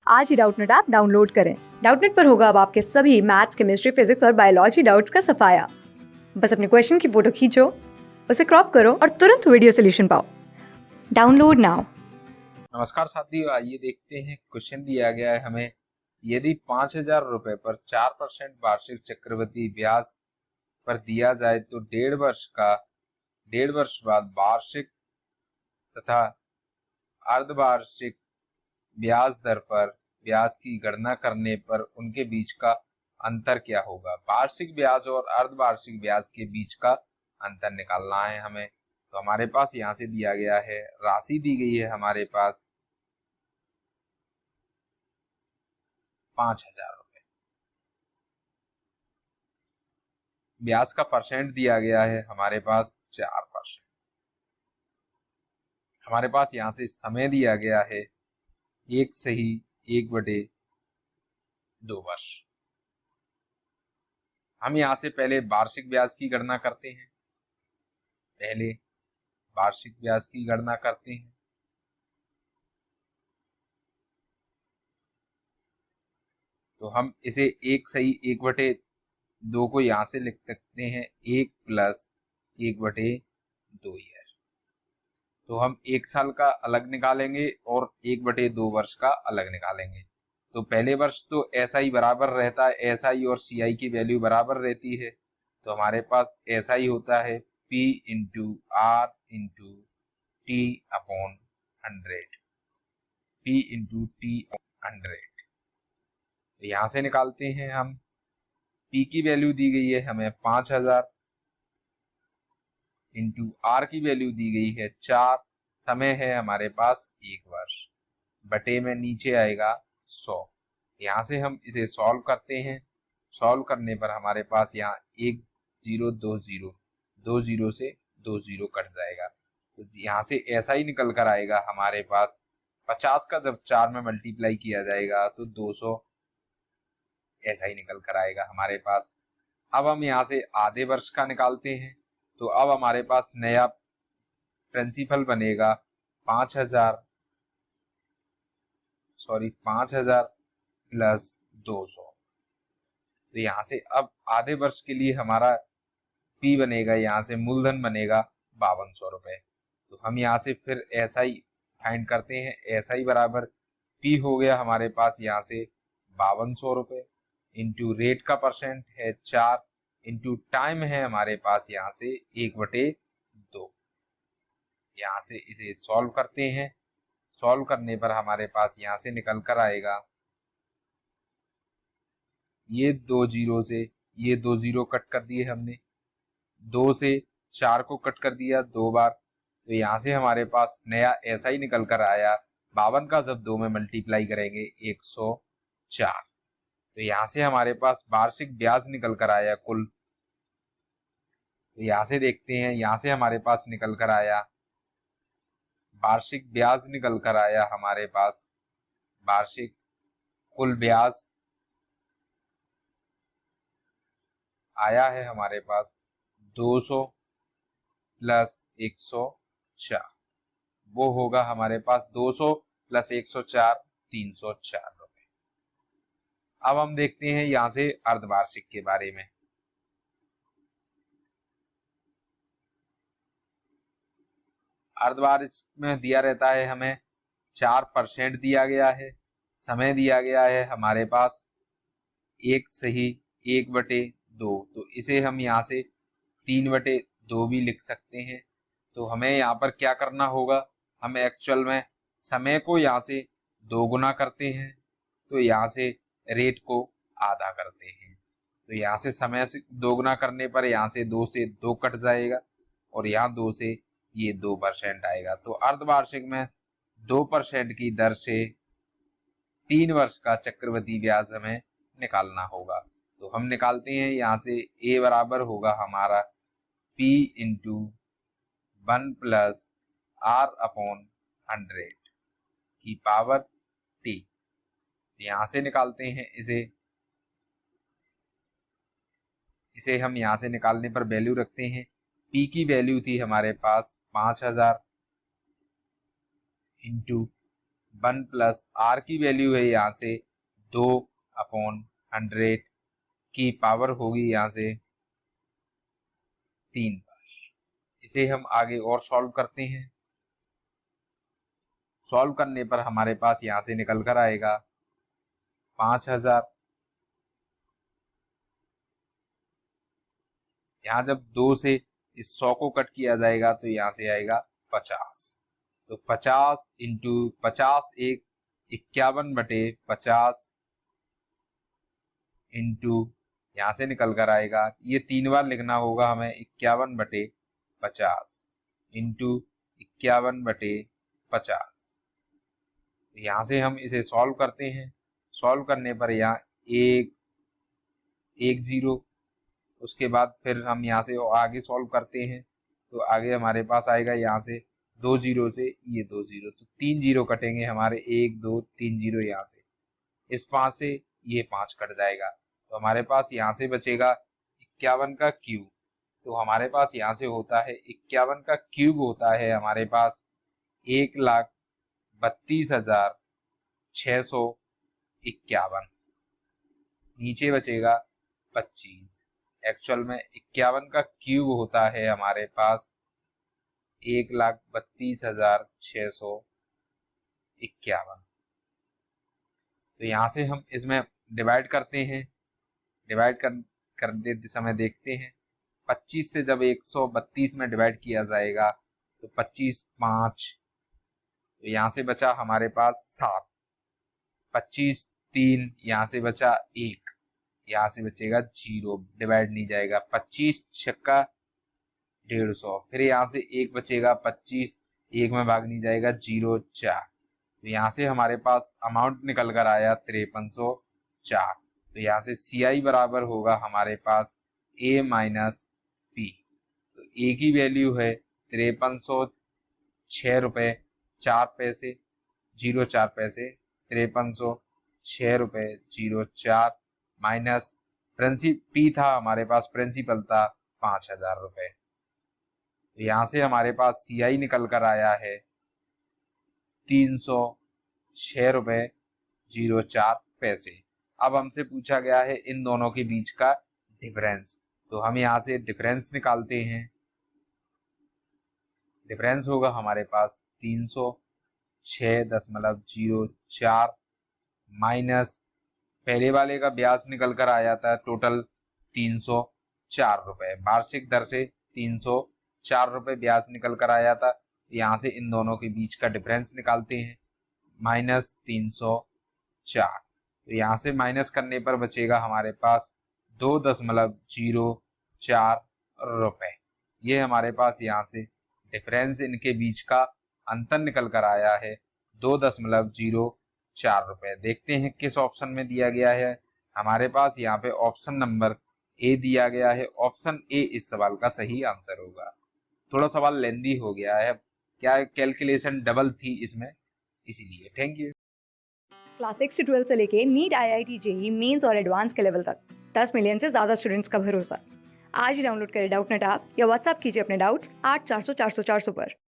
आज ही Doubtnut app download करें। Doubtnut पर होगा अब आपके सभी मैथ्स, केमिस्ट्री, फिजिक्स और बायोलॉजी डाउट्स का सफाया। बस अपने क्वेश्चन की फोटो खींचो, उसे क्रॉप करो और तुरंत वीडियो सोल्यूशन पाओ। Download now. नमस्कार साथियों, आइए देखते हैं। क्वेश्चन दिया गया है हमें, यदि 5,000 रुपए पर 4% वार्षिक चक्रवृद्धि ब्याज पर दिया जाए तो डेढ़ वर्ष बाद वार्षिक तथा अर्धवार्षिक ब्याज दर पर ब्याज की गणना करने पर उनके बीच का अंतर क्या होगा। वार्षिक ब्याज और अर्धवार्षिक ब्याज के बीच का अंतर निकालना है हमें। तो हमारे पास यहाँ से दिया गया है, राशि दी गई है हमारे पास 5,000 रुपए, ब्याज का परसेंट दिया गया है हमारे पास 4%। हमारे पास यहाँ से समय दिया गया है 1/1/2 वर्ष। हम यहाँ से पहले वार्षिक ब्याज की गणना करते हैं। पहले वार्षिक ब्याज की गणना करते हैं। तो हम इसे 1/1/2 को यहाँ से लिख सकते हैं 1 + 1/2 ईयर। तो हम 1 साल का अलग निकालेंगे और 1/2 वर्ष का अलग निकालेंगे। तो पहले वर्ष तो SI बराबर रहता है, SI और CI की वैल्यू बराबर रहती है। तो हमारे पास SI होता है P × R × T / 100, P × T / 100। तो यहाँ से निकालते हैं हम। P की वैल्यू दी गई है हमें 5,000 × R की वैल्यू दी गई है 4, समय है हमारे पास 1 वर्ष, बटे में नीचे आएगा 100। यहाँ से हम इसे सॉल्व करते हैं। सॉल्व करने पर हमारे पास यहाँ 1 0 2 0, 2 0 से 2 0 कट जाएगा। तो यहाँ से ऐसा ही निकल कर आएगा हमारे पास 50 का जब 4 में मल्टीप्लाई किया जाएगा तो 200 ऐसा ही निकल कर आएगा हमारे पास। अब हम यहाँ से आधे वर्ष का निकालते हैं। तो अब हमारे पास नया प्रिंसिपल बनेगा 5,000 + 200। तो यहाँ से अब आधे वर्ष के लिए हमारा P बनेगा, यहाँ से मूलधन बनेगा 5200 रुपए। तो हम यहाँ से फिर SI फाइंड करते हैं। SI बराबर P हो गया हमारे पास यहाँ से 5200 रुपए इंटू रेट का परसेंट है 4 इंटू टाइम है हमारे पास यहाँ से 1/2। यहाँ से इसे सॉल्व करते हैं। सॉल्व करने पर हमारे पास यहाँ से निकल कर आएगा, ये 2 0 से ये 2 0 कट कर दिए हमने, 2 से 4 को कट कर दिया 2 बार। तो यहाँ से हमारे पास नया ऐसा ही निकल कर आया, 52 का जब 2 में मल्टीप्लाई करेंगे 104। तो यहाँ से हमारे पास वार्षिक ब्याज निकल कर आया कुल। तो यहाँ से देखते हैं, यहाँ से हमारे पास निकल कर आया वार्षिक ब्याज निकल कर आया हमारे पास, वार्षिक कुल ब्याज आया है हमारे पास 200 + 104। वो होगा हमारे पास 200 + 104 304 रुपए। अब हम देखते हैं यहाँ से अर्धवार्षिक के बारे में। अर्धवार्षिक में दिया रहता है हमें 4% दिया गया है, समय दिया गया है हमारे पास 1/1/2। तो इसे हम यहाँ से 3/2 भी लिख सकते हैं। तो हमें यहाँ पर क्या करना होगा, हम एक्चुअल में समय को यहाँ से 2 गुना करते हैं, तो यहाँ से रेट को आधा करते हैं। तो यहाँ से समय से 2 गुना करने पर यहाँ से 2 से 2 कट जाएगा और यहाँ 2 से ये 2% आएगा। तो अर्धवार्षिक में 2% की दर से 3 वर्ष का चक्रवृद्धि ब्याज हमें निकालना होगा। तो हम निकालते हैं। यहाँ से A बराबर होगा हमारा P × 1 + R/100 की पावर T। यहाँ से निकालते हैं इसे हम यहाँ से निकालने पर वैल्यू रखते हैं। P की वैल्यू थी हमारे पास 5,000 × 1 प्लस आर की वैल्यू है यहाँ से 2/100 की पावर होगी यहाँ से 3 बार। इसे हम आगे और सॉल्व करते हैं। सॉल्व करने पर हमारे पास यहाँ से निकल कर आएगा 5000। यहाँ जब 2 से इस 100 को कट किया जाएगा तो यहाँ से आएगा 50। तो 50 इंटू 50 एक 51/50 इंटू यहाँ से निकल कर आएगा, ये 3 बार लिखना होगा हमें, 51/50 इंटू 51/50। यहाँ से हम इसे सॉल्व करते हैं। सॉल्व करने पर यहाँ 1 उसके बाद फिर हम यहाँ से आगे सॉल्व करते हैं तो आगे हमारे पास आएगा यहाँ से 2 0 से ये 2 0, तो 3 0 कटेंगे हमारे, 1 2 3 0 यहाँ से। इस 5 से ये 5 कट जाएगा तो हमारे पास यहाँ से बचेगा 51 का क्यूब। तो हमारे पास यहाँ से होता है 51 का क्यूब होता है हमारे पास 1,32,651। नीचे बचेगा 25। एक्चुअल में 51 का क्यूब होता है हमारे पास 1,32,651। तो यहाँ से हम इसमें डिवाइड करते हैं। डिवाइड करते समय देखते हैं 25 से जब 132 में डिवाइड किया जाएगा तो 25 5, तो यहाँ से बचा हमारे पास 7। 25 3, यहाँ से बचा 1, यहाँ से बचेगा 0, डिवाइड नहीं जाएगा। 25 छक्का 150, फिर यहाँ से 1 बचेगा, 25 1 में भाग नहीं जाएगा, 0 4। तो यहाँ से हमारे पास अमाउंट निकल कर आया 5304। तो यहाँ से CI बराबर होगा हमारे पास A माइनस P। तो A की वैल्यू है 5306 रुपये 4 पैसे 04 पैसे, 5306 रुपये 04 माइनस P था हमारे पास, प्रिंसिपल था 5000 रुपये। तो यहाँ से हमारे पास CI निकल कर आया है 306 रुपये 04 पैसे। अब हमसे पूछा गया है इन दोनों के बीच का डिफरेंस, तो हम यहाँ से डिफरेंस निकालते हैं। डिफरेंस होगा हमारे पास 306.04 माइनस पहले वाले का ब्याज निकल कर आया था टोटल 304 रुपये, वार्षिक दर से 304 रुपये ब्याज निकल कर आया था। यहाँ से इन दोनों के बीच का डिफरेंस निकालते हैं, माइनस 304। तो यहाँ से माइनस करने पर बचेगा हमारे पास 2.04 रुपये। ये हमारे पास यहाँ से डिफरेंस इनके बीच का अंतर निकल कर आया है 2.04 रुपये। देखते हैं किस ऑप्शन में दिया गया है। हमारे पास यहाँ पे ऑप्शन नंबर ए दिया गया है। ऑप्शन ए इस सवाल का सही आंसर होगा। थोड़ा सवाल लेंदी हो गया है, क्या कैलकुलेशन डबल थी इसमें, इसीलिए। Thank you. क्लास 6 से 12 से लेके नीट, IIT, JEE मेंस और एडवांस के लेवल तक 10 मिलियन से ज़्यादा स्टूडेंट्स का भरोसा। आज ही डाउनलोड करें डाउटनेट ऐप या व्हाट्सएप कीजिए अपने डाउट्स 8400 400 400 पर।